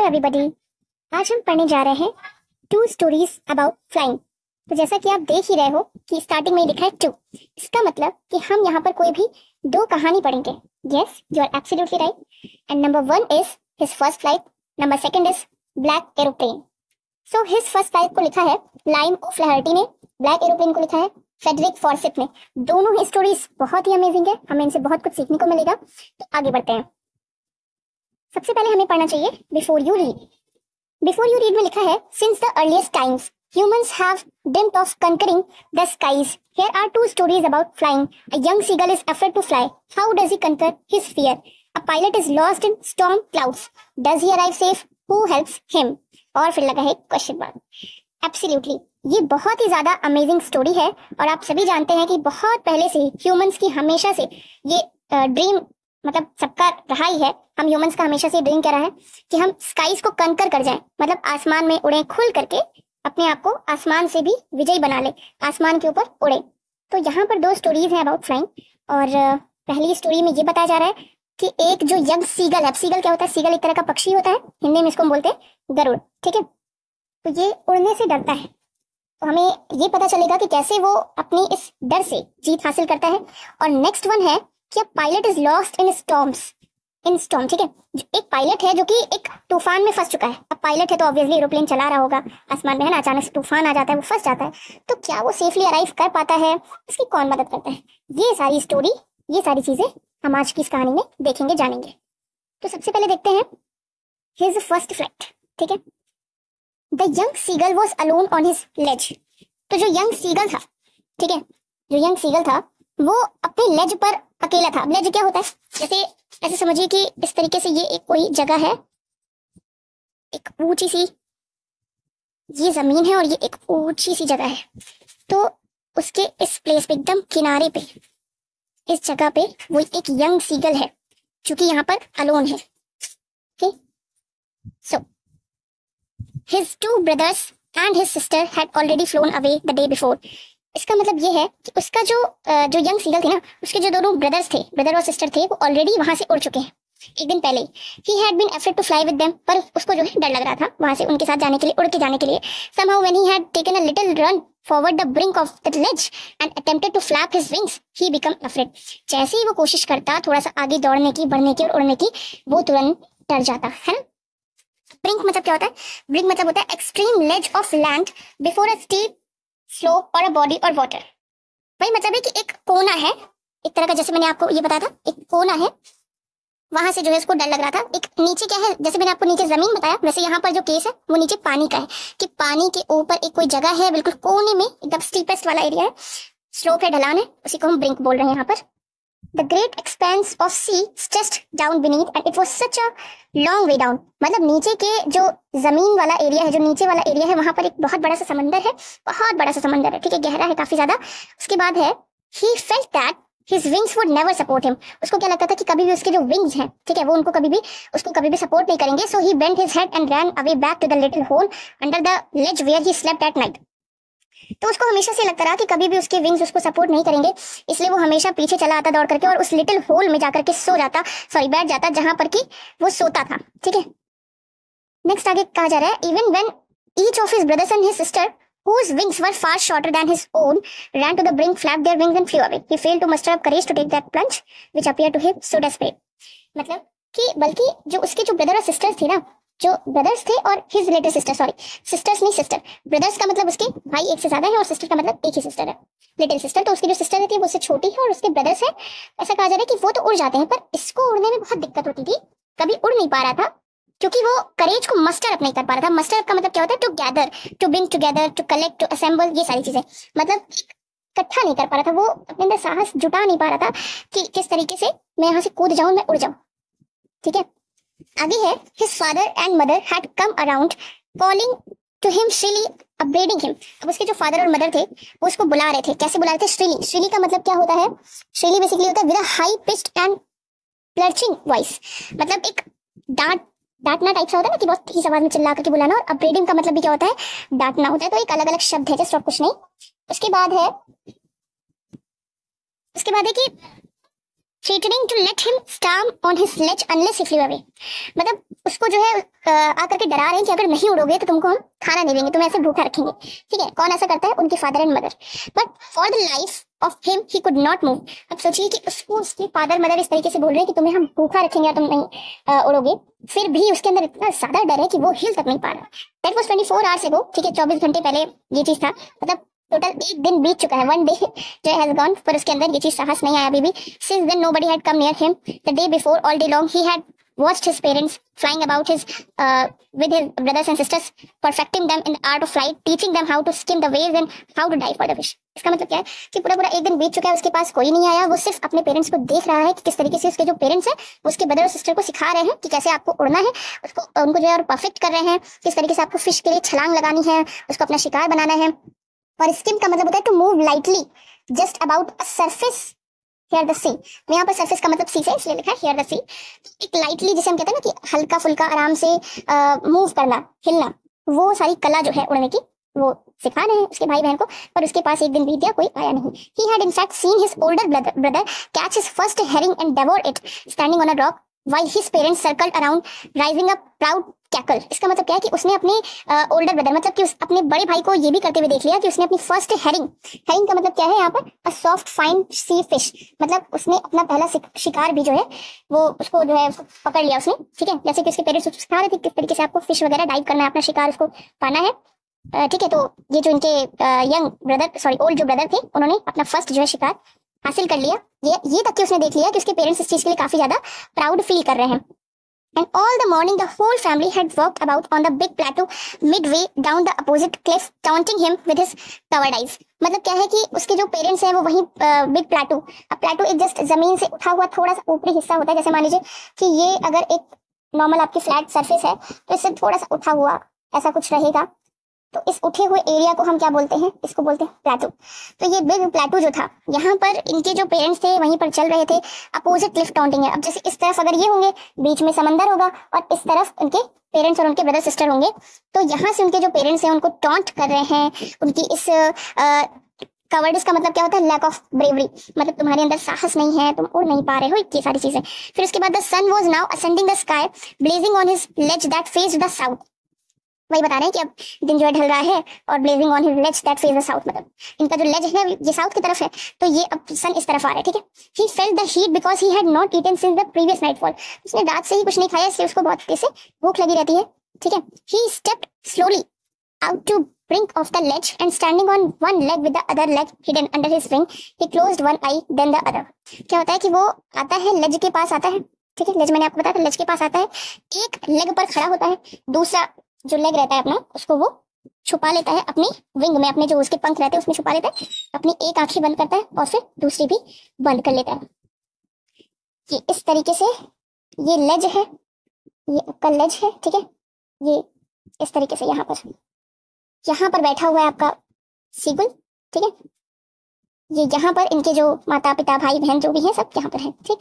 Hello everybody. आज हम पढ़ने जा रहे हैं टू स्टोरीज अबाउट फ्लाइंग। तो जैसा कि आप देख ही रहे हो कि स्टार्टिंग में ही लिखा है टू। इसका मतलब कि हम यहाँ पर कोई भी दो कहानी पढ़ेंगे। Yes, you are absolutely right. And number 1 is his first flight, number 2 is black aeroplane. So his first flight को लिखा है लाइम ऑफ फ्लैहर्टी ने, ब्लैक एरोप्लेन को लिखा है फ्रेडरिक फॉर्सिथ ने। दोनों ही स्टोरीज बहुत ही अमेजिंग है, हमें इनसे बहुत कुछ सीखने को मिलेगा। तो आगे बढ़ते हैं। सबसे पहले हमें पढ़ना चाहिए before you read. Before you read में लिखा है since the earliest times humans have dreamt of conquering the skies. Here are two stories about flying. A young seagull is afraid to fly. How does he conquer his fear? A pilot is lost in storm clouds. Does he arrive safe? Who helps him? और फिर लगा है question mark. Absolutely, ये बहुत ही ज्यादा amazing story है और आप सभी जानते हैं कि बहुत पहले से ही ह्यूमंस की हमेशा से ये ड्रीम मतलब सबका रहा ही है। हम ह्यूमंस का हमेशा से ड्रीम क्या रहा है कि हम स्काईज को कंकर कर जाएं, मतलब आसमान में उड़े, खुल करके अपने आप को आसमान से भी विजयी बना ले, आसमान के ऊपर उड़े। तो यहाँ पर दो स्टोरीज हैं अबाउट फ्लाइंग। और पहली स्टोरी में ये बताया जा रहा है कि एक जो यंग सीगल है, सीगल क्या होता है? सीगल एक तरह का पक्षी होता है, हिंदी में इसको हम बोलते हैं गरुड़, ठीक है। तो ये उड़ने से डरता है, तो हमें ये पता चलेगा कि कैसे वो अपनी इस डर से जीत हासिल करता है। और नेक्स्ट वन है कि pilot is lost in storm, ठीक है। एक पायलट है जो कि एक तूफान में फंस चुका है। अब पायलट है तो ऑब्वियसली एरोप्लेन चला रहा होगा आसमान में, है ना। अचानक से तूफान आ जाता है, वो फंस जाता है, तो क्या वो सेफली अराइव कर पाता है? इसकी कौन मदद करता है? ये सारी स्टोरी, ये सारी चीजें हम आज की इस कहानी में देखेंगे, जानेंगे। तो सबसे पहले देखते हैं हिज फर्स्ट फ्लाइट, ठीक है। The young seagull was alone on his ledge. तो जो यंग सीगल था, ठीक है, जो यंग सीगल था वो अपने लेज पर अकेला था। लेज क्या होता है? जैसे ऐसे समझिए कि इस तरीके से ये एक कोई जगह है, एक ऊंची सी ये जमीन है और ये एक ऊंची सी जगह है। तो उसके इस प्लेस पे, एकदम किनारे पे, इस जगह पे वो एक यंग सीगल है जो कि यहाँ पर अलोन है। Okay, so his two brothers and his sister had already phloem away the day before. इसका मतलब ये है कि उसका जो यंग सीगल थे ना, उसके जो दोनों ब्रदर और सिस्टर थे, वो ऑलरेडी वहां से उड़ चुके हैं एक दिन पहले। He had been afraid to fly with them, पर उसको जो है डर लग रहा था वहां से उनके साथ जाने के लिए, उड़ के जाने के लिए। Somehow when he had taken a little run forward the brink of the ledge and attempted to flap his wings, he become afraid. जैसे ही वो कोशिश करता थोड़ा सा आगे दौड़ने की, बढ़ने की और उड़ने की, वो तुरंत डर जाता है ना। ब्रिंक मतलब क्या होता है? ब्रिंक मतलब होता है extreme ledge of land before a steep slope और अ बॉडी और वाटर। वही मतलब है कि एक कोना है एक तरह का, जैसे मैंने आपको ये बताया था, एक कोना है, वहां से जो है उसको डर लग रहा था। एक नीचे क्या है, जैसे मैंने आपको नीचे जमीन बताया, वैसे यहाँ पर जो केस है वो नीचे पानी का है, कि पानी के ऊपर एक कोई जगह है, बिल्कुल कोने में, एकदम स्टीपेस्ट वाला एरिया है, स्लोप है, ढलान है, उसी को हम ब्रिंक बोल रहे हैं यहाँ पर। The great expanse of sea stretched down beneath and it was such a long way down। मतलब नीचे के जो जमीन वाला एरिया है, जो नीचे वाला एरिया है, वहां पर एक बहुत बड़ा सा समंदर है, बहुत बड़ा सा समंदर है, ठीक है, गहरा है काफी ज्यादा। उसके बाद है he felt that his wings would never support him। उसको क्या लगता था कि कभी भी उसके जो विंग्स हैं, ठीक है, वो उसको कभी भी सपोर्ट नहीं करेंगे। So he bent his head and ran away back to the little hole under the ledge where he slept at night। तो उसको हमेशा से लगता रहा कि कभी भी उसके विंग्स उसको सपोर्ट नहीं करेंगे, इसलिए वो हमेशा पीछे चला आता दौड़ करके और उस लिटिल होल में जाकर के बैठ जाता जहां पर कि वो सोता था, ठीक है। नेक्स्ट आगे कहा जा रहा है even when each of his brothers and his sister whose wings were far shorter than his own ran to the brink, flapped their wings and flew away, he failed to muster up courage to take that plunge which appeared to him so desperate। मतलब कि बल्कि जो उसके जो brother और sisters थे ना, जो ब्रदर्स थे और his related sister, sorry sisters नहीं, सिस्टर। ब्रदर्स का मतलब उसके भाई एक से ज्यादा है और सिस्टर का मतलब एक ही सिस्टर है, लिटिल सिस्टर। तो उसकी जो सिस्टर रहती है वो उससे छोटी है और उसके ब्रदर्स है। ऐसा कहा जा रहा है कि वो तो उड़ जाते हैं, पर इसको उड़ने में बहुत दिक्कत होती थी, कभी उड़ नहीं पा रहा था क्योंकि वो करेज को मस्टर अप नहीं कर पा रहा था। मस्टर अप का मतलब क्या होता है? To gather, to bring together, to collect, to assemble, ये सारी चीजें, मतलब इकट्ठा नहीं कर पा रहा था, वो अपने अंदर साहस जुटा नहीं पा रहा था कि किस तरीके से मैं यहाँ से कूद जाऊं, मैं उड़ जाऊं, ठीक है। आगे है his father and mother had come around calling to him shrilly, upbraiding him। अब उसके जो फादर और मदर थे वो उसको बुला रहे थे। कैसे बुला रहे थे? श्रीली। श्रीली का मतलब क्या होता है? श्रीली बेसिकली होता है with a high pitched and piercing voice, मतलब एक डांटना टाइप सा होता है ना, कि बहुत तेज आवाज में चिल्ला करके बुलाना। और अपब्रेडिंग का मतलब भी क्या होता है? डांटना होता है। तो एक अलग अलग शब्द है, जस्ट और कुछ नहीं। उसके बाद है कि threatening to let him stamp on his ledge unless he flew away। मतलब उसको जो है आकर के डरा रहे हैं कि अगर नहीं उड़ोगे तो तुमको हम खाना नहीं देंगे, तुम्हें ऐसे भूखा रखेंगे। ठीक है, कौन ऐसा करता है? उनके father and mother. But for the life of him he could not move. अब सोचिए कि उसको उसके फादर मदर इस तरीके से बोल रहे हैं कि तुम्हें हम भूखा रखेंगे और तुम नहीं उड़ोगे, फिर भी उसके अंदर इतना ज्यादा डर है कि वो हिल तक नहीं पा रहा। That was 24 hours ago. ठीक है, 24 घंटे पहले ये चीज था, मतलब टोटल एक दिन बीत चुका है, वन डे जो हैज गॉन, पर उसके अंदर ये चीज साहस नहीं आया अभी भी। Since then nobody had come near him. The day before all day long he had watched his parents flying about with his brothers and sisters, perfecting them in the art of flight, teaching them how to skim the waves and how to dive for the fish। इसका मतलब क्या है कि पूरा पूरा एक दिन बीत चुका है, उसके पास कोई नहीं आया, वो सिर्फ अपने पेरेंट्स को देख रहा है कि किस तरीके से उसके जो पेरेंट्स हैं उसके ब्रदर और सिस्टर को सिखा रहे हैं कि कैसे आपको उड़ना है, उसको उनको जो है परफेक्ट कर रहे हैं, किस तरीके से आपको फिश के लिए छलांग लगानी है, उसको अपना शिकार बनाना है। और स्किम का मतलब होता है to move lightly just about a surface here the sea. यहाँ पर सरफेस का मतलब सी से इसलिए लिखा है हियर द सी। एक लाइटली जिसे हम कहते हैं ना कि हल्का फुल्का आराम से मूव करना, हिलना, वो सारी कला जो है उड़ने की वो सिखा रहे हैं उसके भाई बहन को। पर उसके पास एक दिन बीत गया, कोई आया नहीं। He had in fact seen his older brother catch his first herring and devour it standing on a rock while his parents circled around raising a proud cackle। इसका मतलब क्या है कि उसने अपने ओल्डर ब्रदर मतलब कि अपने बड़े भाई को ये भी करते हुए देख लिया कि उसने अपनी फर्स्ट हेरिंग, हेरिंग का मतलब क्या है यहाँ पर? A soft fine sea fish. मतलब उसने अपना पहला शिकार भी जो है वो उसको जो है उसको पकड़ लिया उसने। ठीक है, जैसे कि उसके पेरेंट्स उसको सिखा रहे थे किस तरीके से आपको फिश वगैरह डाइव करना है, अपना शिकार उसको पाना है। ठीक है, तो ये जो इनके यंग ब्रदर सॉरी ओल्ड जो ब्रदर थे उन्होंने अपना फर्स्ट जो है शिकार हासिल कर लिया। ये तक कि उसने देख लिया कि उसके पेरेंट्स इस चीज के लिए काफी ज्यादा प्राउड फील कर रहे हैं। And all the morning the whole family had walked about on the big plateau midway down the opposite cliff, taunting him with his covered eyes। मतलब क्या है कि उसके जो पेरेंट्स हैं वो वहीं बिग प्लेटू, अब प्लेटू एक जस्ट जमीन से उठा हुआ थोड़ा सा ऊपरी हिस्सा होता है। जैसे मान लीजिए कि ये अगर एक नॉर्मल आपकी फ्लैट सरफेस है तो इससे थोड़ा सा उठा हुआ ऐसा कुछ रहेगा, तो इस उठे हुए एरिया को हम क्या बोलते हैं? इसको बोलते हैं प्लेटू। तो ये बिग प्लेटू जो था, यहाँ पर इनके जो पेरेंट्स थे वहीं पर चल रहे थे। अपोजिट क्लिफ टाउंटिंग है। अब जैसे इस तरफ अगर ये होंगे, बीच में समंदर होगा और इस तरफ उनके पेरेंट्स और उनके ब्रदर सिस्टर होंगे, तो यहाँ से उनके जो पेरेंट्स हैं उनको टॉन्ट कर रहे हैं। उनकी इस कवर्डिस का मतलब क्या होता है? लैक ऑफ ब्रेवरी, मतलब तुम्हारे अंदर साहस नहीं है, तुम उड़ नहीं पा रहे हो, ये सारी चीजें। फिर उसके बाद the sun was now ascending the sky blazing on his ledge that faced the south. वही बता रहे हैं कि अब दिन जो है ढल रहा है और blazing on his ledge that face the south, मतलब इनका जो लेज है ये साउथ की तरफ है, तो ये अब सन इस तरफ आ रहा है। ठीक है, he felt the heat because he had not eaten since the previous nightfall. उसने रात से ही कुछ नहीं खाया, इसलिए उसको बहुत तेज से भूख लगी रहती है। ठीक है, ही stepped slowly out to brink of the ledge and standing on one leg with the other leg hidden under his wing, he closed one eye then the other। क्या होता है कि वो आता है लेज के पास आता है। ठीक है, लेज मैंने आपको बताया था, लेज के पास आता है, एक लेग पर खड़ा होता है, दूसरा जो लेग रहता है अपना उसको वो छुपा लेता है अपनी विंग में, अपने जो उसके पंख रहते हैं उसमें छुपा लेता है, अपनी एक आंखें बंद करता है और फिर दूसरी भी बंद कर लेता है। ये इस तरीके से ये लेज है, ये आपका लेज है। ठीक है, ये इस तरीके से यहाँ पर बैठा हुआ है आपका सीगुल। ठीक है, ये यहाँ पर इनके जो माता पिता भाई बहन जो भी है सब यहाँ पर है। ठीक,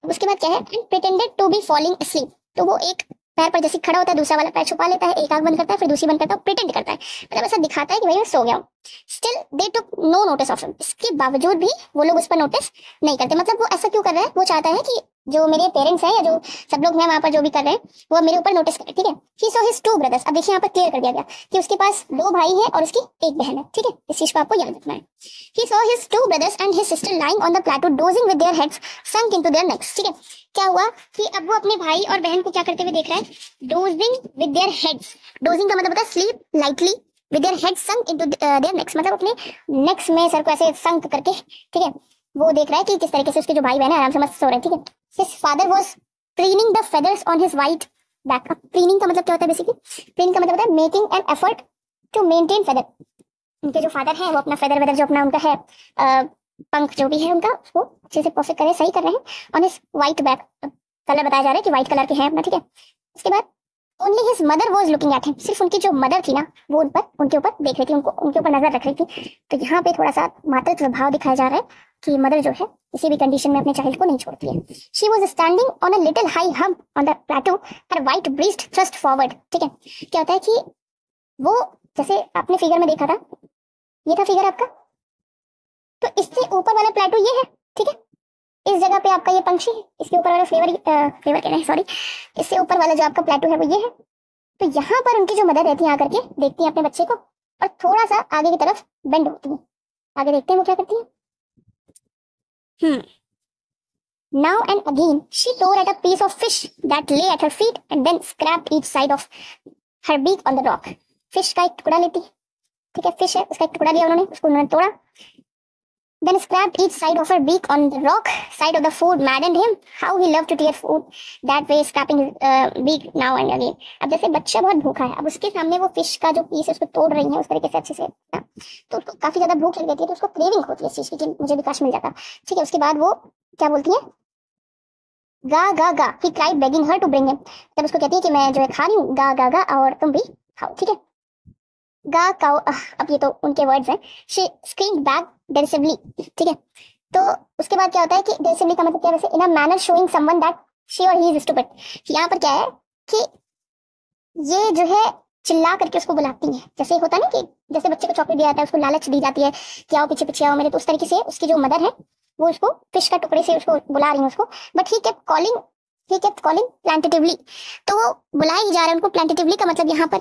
उसके बाद क्या है? Pretended to be falling asleep। तो वो एक पैर पर जैसे खड़ा होता है, दूसरा वाला पैर छुपा लेता है, एक आंख बंद करता है, फिर दूसरी बंद करता है, प्रिटेंड करता है, मतलब ऐसा दिखाता है कि भाई मैं सो गया हूँ। Still they took no notice of him. इसके बावजूद भी वो लोग उस पर नोटिस नहीं करते। मतलब वो ऐसा क्यों कर रहा है? वो चाहता है कि जो मेरे पेरेंट्स हैं या जो सब लोग हैं वहां पर जो भी कर रहे हैं वो मेरे ऊपर नोटिस करें। ठीक है, he saw his two brothers. अब देखिए यहाँ पर क्लियर कर दिया गया कि उसके पास दो भाई हैं और उसकी एक बहन है। ठीक है, इस चीज को आपको याद रखना है। He saw his two brothers and his sister lying on the plateau dozing with their heads sunk into their necks. ठीक है, क्या हुआ कि अब वो अपने भाई और बहन को क्या करते हुए देख रहा है? Dosing with their heads. Dosing का मतलब होता है sleep lightly with their heads sunk into their next, मतलब अपने नेक्स में सर को ऐसे संक करके। ठीक है, वो देख रहा है कि किस तरीके से उसके जो भाई बहन है आराम से मस्त सो रहे हैं। ठीक है, his father was preening the feathers on his white back। preening का मतलब क्या होता है? बेसिकली preening का मतलब होता है making an effort to maintain feather. उनके जो फादर हैं वो अपना फेदर वेदर जो अपना उनका है पंख जो भी है उनका उसको अच्छे से परफेक्ट करे, सही कर रहे हैं। On his white back, colour बताया जा रहा है कि व्हाइट कलर के हैं अपना। ठीक है, उसके बाद only his mother was looking at him. सिर्फ उनकी जो मदर थी ना वो उनके ऊपर देख रही थी, उनको उनके ऊपर नजर रख रही थी। तो यहाँ पे थोड़ा सा मातृत्व भाव दिखाया जा रहा है कि मदर जो है किसी भी कंडीशन में अपने चाइल्ड को नहीं छोड़ती है। She was standing on a little high hump on the plateau, her white breast thrust forward. ठीक है, क्या होता है कि वो जैसे आपने फिगर में देखा था, ये था फिगर आपका, तो इससे ऊपर वाला प्लेटो ये है। ठीक है, इस जगह पे आपका ये पंक्षी है, इसके ऊपर वाला फ्लेवर फ्लेवर कह रहे हैं सॉरी, इससे ऊपर वाला जो आपका प्लेटो है वो ये है। तो यहाँ पर उनकी जो मदर रहती है आकर के देखती है अपने बच्चे को और थोड़ा सा आगे की तरफ बेंड होती है। आगे देखते हैं वो क्या करती है। Now and again she tore at a piece of fish that lay at her feet and then scraped each side of her beak on the rock. Fish का एक टुकड़ा लेती है, ठीक है, फिश है उसका एक टुकड़ा लिया उन्होंने, उसको उन्होंने तोड़ा। Then scraped each side of her beak on the rock side of the food maddened him. How he loved to tear food that way, scraping his beak now and again. अब जैसे बच्चा बहुत भूखा है, अब उसके सामने वो फिश का जो पीस है उसको तोड़ रही है उस तरीके से अच्छे से, तो उसको काफी ज्यादा भूख लग जाती है, तो उसको क्रेविंग होती है इस चीज की कि मुझे भी काश मिल जाता, ठीक है। उसके बाद वो क्या बोलती है, गा गा गा, he cried begging her to bring him। तब उसको कहती है कि मैं जो है खा रही हूँ, गा गा गा, और तुम भी खाओ, ठीक है। गा काओ, अब ये तो उनके वर्ड्स हैं। she screamed back derisively, ठीक है। तो उसके बाद क्या होता है कि derisively का मतलब क्या है वैसे, in a manner showing someone that she or he is stupid। यहाँ पर क्या है कि ये जो है चिल्ला करके उसको बुलाती है, जैसे होता है ना कि जैसे बच्चे को चॉकलेट दिया जाता है, उसको लालच दी जाती है कि आओ पीछे पीछे आओ मेरे, तो उस तरीके से उसकी जो मदर है वो उसको फिश का टुकड़े से उसको बुला रही है उसको, बट ही केप्ट कॉलिंग प्लांटेटिवली। तो वो बुलाए ही जा रहे हैं उनको प्लांटेटिवली का मतलब यहाँ पर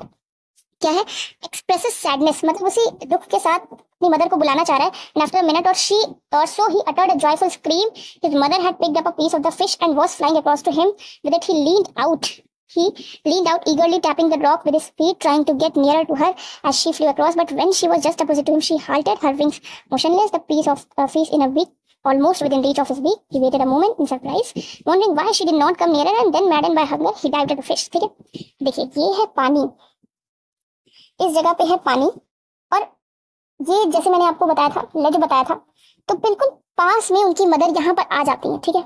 क्या है, एक्सप्रेसेस सैडनेस, मतलब उसी दुख के साथ अपनी मदर को बुलाना चाह रहा है। And after a minute or so he uttered a joyful scream. His mother had picked up a piece of the fish and was flying across to him with it. He leaned out eagerly, tapping the rock with his feet, trying to get nearer to her as she flew across. But when she was just opposite to him, she halted, her wings motionless, the piece of fish in a beak almost within reach of his beak. He waited a moment in surprise, wondering why she did not come nearer, and then maddened by hunger, he dived at the fish। ठीक है, देखिए ये है पानी, इस जगह पे है पानी, और ये जैसे मैंने आपको बताया था, लेज बताया था, तो बिल्कुल पास में उनकी मदर यहाँ पर आ जाती है, ठीक है।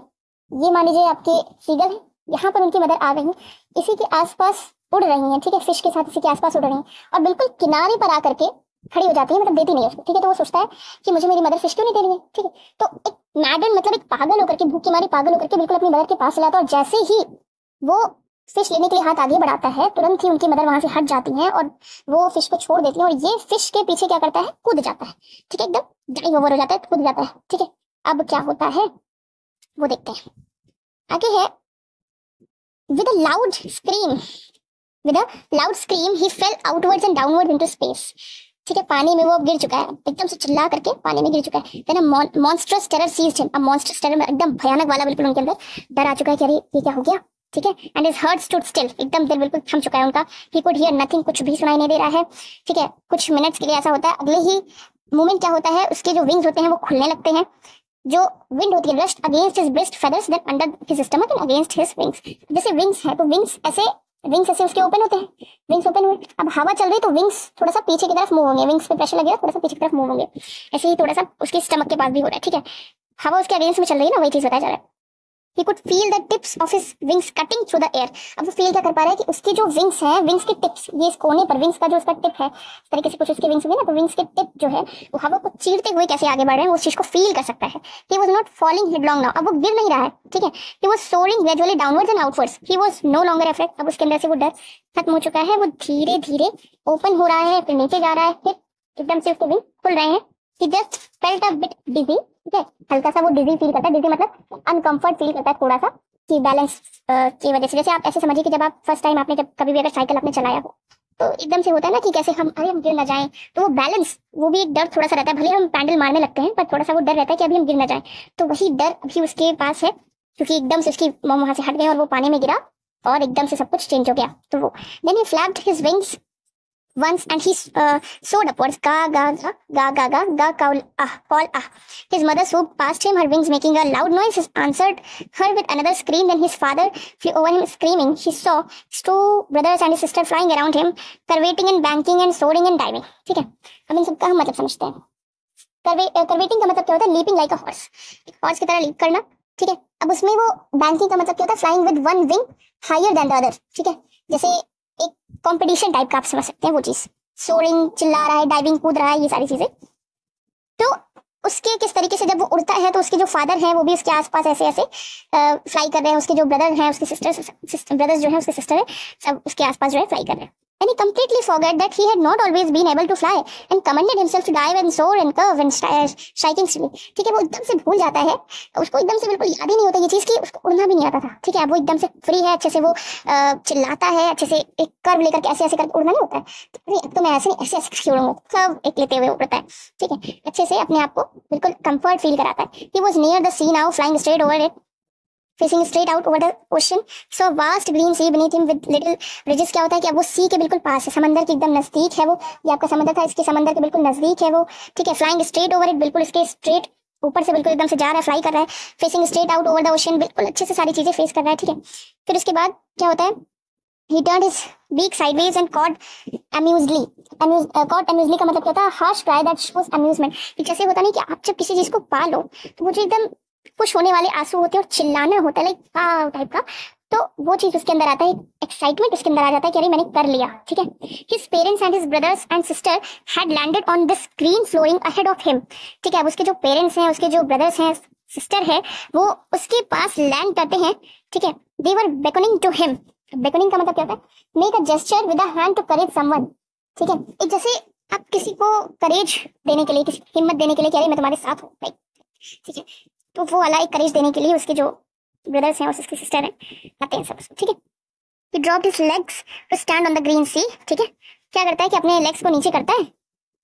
ये मान लीजिए आपके सीगल है, यहाँ पर उनकी मदर आ गई है, इसी के आसपास उड़ रही हैं, ठीक है, फिश के साथ इसी के आसपास उड़ रही हैं, और बिल्कुल किनारे पर आकर के खड़ी हो जाती है, मतलब देती नहीं है उसको, ठीक है। तो वो सोचता है कि मुझे मेरी मदर फिश क्यों नहीं दे रही है, ठीक है। तो एक मैडन मतलब एक पागल होकर के, भूख की मारी पागल होकर के बिल्कुल अपनी मदर के पास चला आता है, और जैसे ही वो फिश लेने के लिए हाथ आगे बढ़ाता है, तुरंत ही उनकी मदर वहां से हट जाती हैं और वो फिश को छोड़ देती है, और ये फिश के पीछे क्या करता है, कूद जाता है, ठीक है, एकदम डाइव ओवर हो जाता है, कूद जाता है, ठीक है। अब क्या होता है वो देखते हैं। आगे है with a loud scream he fell outwards and downwards into space। ठीक है, पानी में वो अब गिर चुका है, एकदम से चिल्ला करके पानी में गिर चुका है। Then a monstrous terror seized him। अब monstrous terror में एकदम भयानक वाला बिल्कुल उनके अंदर डर आ चुका है कि अरे ये क्या हो गया, ठीक है। And his heart stood still, एकदम दिल बिल्कुल थम चुका है उनका। He could hear nothing, कुछ भी सुनाई नहीं दे रहा है, ठीक है। कुछ मिनट्स के लिए ऐसा होता है, अगले ही मोमेंट क्या होता है, उसके जो विंग्स होते हैं वो खुलने लगते हैं, जो विंड होती है rushed against his breast feathers then under his stomach and against his wings. जैसे विंग्स है तो विंग्स ऐसे उसके ओपन होते हैं, विंग्स ओपन हुए, अब हवा चल रही तो विंग्स थोड़ा सा पीछे की तरफ मूव होंगे, विंग्स पे प्रेशर लगेगा थोड़ा सा पीछे की तरफ मूव होंगे, ऐसे ही थोड़ा सा उसके स्टमक के पास भी हो रहा है, ठीक है। हवा उसके अगेंस्ट में चल रही है ना, वही चीज बताया जा रहा है। He could feel the tips of his wings cutting through the air। अब वो फील क्या कर पा रहा है कि उसके जो विंग्स हैं, विंग्स के टिप्स, ये इस कोने पर विंग्स का जो उसका टिप है, इस तरीके से कुछ उसके विंग्स होंगे ना, तो विंग्स के टिप जो है वो हवा को चीरते हुए कैसे आगे बढ़ रहे हैं, उस चीज को फील कर सकता है। He was not falling headlong now। अब वो गिर नहीं रहा है, ठीक है। He was soaring gradually downwards and outwards। He was no longer afraid। अब उसके अंदर से वो डर खत्म हो चुका है, वो धीरे धीरे ओपन हो रहा है, फिर नीचे जा रहा है, फिर एकदम से उसके विंग खुल रहे हैं। He just felt a bit dizzy, ठीक है, हल्का सा वो डिजी फील करता है, डिजी मतलब अनकंफर्ट फील करता है थोड़ा सा, कि बैलेंस की वजह से। जैसे आप ऐसे समझिए कि जब आप फर्स्ट टाइम आपने जब कभी भी अगर साइकिल आपने चलाया हो तो एकदम से होता है ना कि कैसे हम गिर ना जाएं, तो वो बैलेंस, वो भी एक डर थोड़ा सा रहता है, भले हम पैडल मारने लगते हैं पर थोड़ा सा वो डर रहता है कि अभी हम गिर ना जाएं, तो वही डर अभी उसके पास है, क्योंकि एकदम से उसकी मम वहां से हट गई और वो पानी में गिरा और एकदम से सब कुछ चेंज हो गया। तो वो then he flapped his wings once and he soared upwards, ga ga ga ga ga ga ga call ah. His mother swooped past him, her wings making a loud noise. He answered her with another scream. Then his father flew over him screaming. He saw his two brothers and his sister flying around him, curveting and banking and soaring and diving। ठीक है, अब इन सबका हम मतलब समझते हैं। कर्वेटिंग का मतलब क्या होता है, leaping like a horse, horse की तरह लीप करना, ठीक है। अब उसमें वो बैंकिंग का मतलब क्या होता है, flying with one wing higher than the other, ठीक है। जैसे एक कंपटीशन टाइप का आप समझ सकते हैं वो चीज, सोरिंग चिल्ला रहा है, डाइविंग कूद रहा है, ये सारी चीजें। तो उसके किस तरीके से जब वो उड़ता है तो उसके जो फादर हैं वो भी उसके आसपास ऐसे ऐसे फ्लाई कर रहे हैं, उसके जो ब्रदर हैं, उसके सिस्टर ब्रदर्स जो है उसके सिस्टर है, सब उसके आसपास जो है फ्लाई कर रहे हैं। and he completely forgot that he had not always been able to fly and commanded himself to dive and soar and curve and striking still. ठीक है, वो एकदम से भूल जाता है, उसको एकदम से बिल्कुल याद ही नहीं होता ये चीज कि उसको उड़ना भी नहीं आता था। ठीक है, वो एकदम से फ्री है, अच्छे से वो चिल्लाता है, अच्छे से एक कर्व लेकर ऐसे ऐसे करके उड़ना नहीं होता है, तो मैं ऐसे नहीं ऐसे ऐसे उड़ूंगा, सब एक लेते हुए उड़ता है। ठीक है, अच्छे से अपने आप को बिल्कुल कंफर्ट फील कराता है। He was near the sea now, flying straight over it, facing straight out over the ocean, so vast green sea beneath him with little ridges। क्या होता है कि अब वो सी के बिल्कुल पास है, समंदर के एकदम नजदीक है वो, ये आपका समंदर था, इसके समंदर के बिल्कुल नजदीक है वो। ठीक है, फ्लाइंग स्ट्रेट ओवर इट, बिल्कुल इसके स्ट्रेट ऊपर से बिल्कुल एकदम से जा रहा है, फ्लाई कर रहा है, facing straight out over the ocean, बिल्कुल अच्छे से सारी चीजें फेस कर रहा है। ठीक है, फिर उसके बाद क्या होता है, he turned his beak sideways and caught amusedly। caught amusedly का मतलब क्या होता है, harsh cry that shows amusement। कि जैसे होता नहीं कि आप जब किसी चीज को पालो तो वो जो एकदम खुश होने वाले आंसू होते हैं और चिल्लाना होता है लाइक टाइप का, तो वो चीज उसके अंदर आता है, एक्साइटमेंट उसके अंदर आ जाता है कि अरे मैंने कर लिया। ठीक है, his parents and his brothers and sister had landed on this green flowing ahead of him। ठीक है, अब उसके जो पेरेंट्स हैं, उसके जो ब्रदर्स हैं, सिस्टर है, वो उसके पास लैंड करते हैं। ठीक है, they were beckoning to him। beckoning का मतलब क्या होता है, make a gesture with a hand to courage someone. ठीक है, एक जैसे आप किसी को करेज देने के लिए, किसी हिम्मत देने के लिए, क्या मैं तुम्हारे साथ हूँ भाई। ठीक है, तो वो वाला एक करेज देने के लिए उसके जो ब्रदर्स हैं और उसकी सिस्टर हैं आते हैं सब। ठीक है, he dropped his legs to stand on the green sea। ठीक है, क्या करता है कि अपने लेग्स को नीचे करता है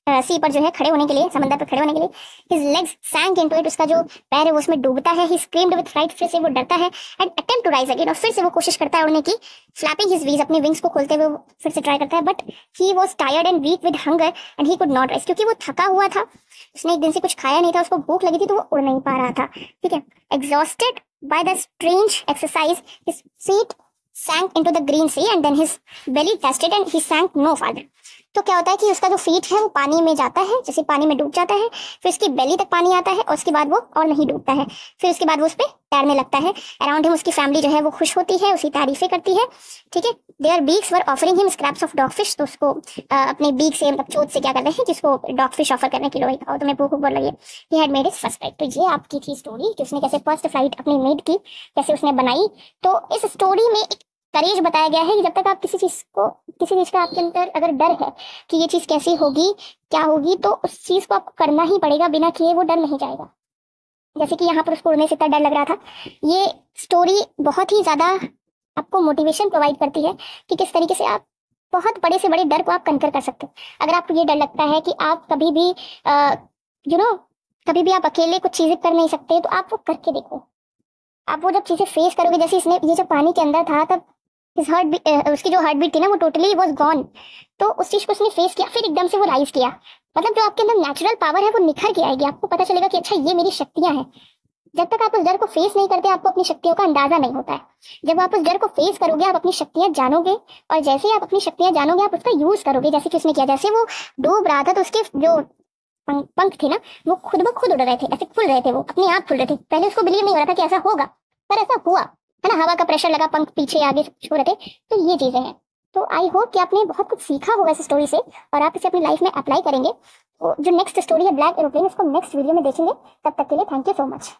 सी पर जो है खड़े होने के लिए, समंदर पर खड़े होने के लिए। his legs sank into it, उसका जो पैर है वो उसमें डूबता है। he screamed with fright, फिर से वो डरता है। and attempt to rise again, और फिर से वो कोशिश करता है उड़ने की, flapping his wings, अपने विंग्स को खोलते हुए वो फिर से ट्राई करता है। but he was tired and weak with hunger and he could not rise, क्योंकि वो थका हुआ था, उसने एक दिन से कुछ खाया नहीं था, उसको भूख लगी थी, तो वो उड़ नहीं पा रहा था। ठीक है, exhausted by the strange exercise, his feet sank into the green sea and then his belly tested and he sank no farther। तो क्या होता है कि उसका जो फीट है वो पानी में जाता है, जैसे पानी में डूब जाता है, फिर उसकी बेली तक पानी आता है और उसके बाद वो और नहीं डूबता है, फिर उसके बाद वो उस पर तैरने लगता है। अराउंड हिम उसकी फैमिली जो है वो खुश होती है, उसकी तारीफें करती है। ठीक है, their beaks were offering him scraps of dog fish, तो उसको अपने बीक से मतलब चोट से क्या कर रहे हैं, जिसको डॉग फिश ऑफर करने के लिए, और तुम्हें भूख बहुत लगी। He had made his first flight. तो ये आपकी थी स्टोरी कि उसने कैसे फर्स्ट फ्लाइट अपनी मेड की, कैसे उसने बनाई। तो इस स्टोरी में एक करेज बताया गया है कि जब तक आप किसी चीज का आपके अंदर अगर डर है कि ये चीज कैसी होगी, क्या होगी, तो उस चीज को आपको करना ही पड़ेगा, बिना किए वो डर नहीं जाएगा। जैसे कि यहाँ पर उसको उड़ने से इतना डर लग रहा था, ये स्टोरी बहुत ही ज्यादा आपको मोटिवेशन प्रोवाइड करती है कि किस तरीके से आप बहुत बड़े से बड़े डर को आप कंकर कर सकते हो। अगर आपको ये डर लगता है कि आप कभी भी कभी भी आप अकेले कुछ चीजें कर नहीं सकते, तो आप वो करके देखो। आप वो जब चीजें फेस करोगे, जैसे इसने ये जब पानी के अंदर था तब उसकी जो हार्ट बीट थी ना वो टोटली वॉज गॉन, तो उस चीज को उसने फेस किया, फिर एकदम से वो राइज किया। मतलब जो आपके अंदर नेचुरल पावर है वो निखर के आएगी, आपको पता चलेगा कि अच्छा ये मेरी शक्तियां हैं। जब तक आप उस डर को फेस नहीं करते, आपको अपनी शक्तियों का अंदाजा नहीं होता है। जब आप उस डर को फेस करोगे, आप अपनी शक्तियां जानोगे, और जैसे ही आप अपनी शक्तियां जानोगे, आप उसका यूज करोगे। जैसे कि उसने किया, जैसे वो डूब रहा था तो उसके जो पंख थे ना वो खुद ब खुद उड़ रहे थे, ऐसे खुल रहे थे, वो अपने आप खुल रहे थे। पहले उसको बिलीव नहीं हो रहा था कि ऐसा होगा, पर ऐसा हुआ है ना, हवा का प्रेशर लगा, पंख पीछे आगे छो रहे थे। तो ये चीजें हैं। तो आई होप कि आपने बहुत कुछ सीखा होगा इस स्टोरी से और आप इसे अपनी लाइफ में अप्लाई करेंगे। तो जो नेक्स्ट स्टोरी है ब्लैक एरोप्लेन, उसको नेक्स्ट वीडियो में देखेंगे। तब तक के लिए थैंक यू सो मच।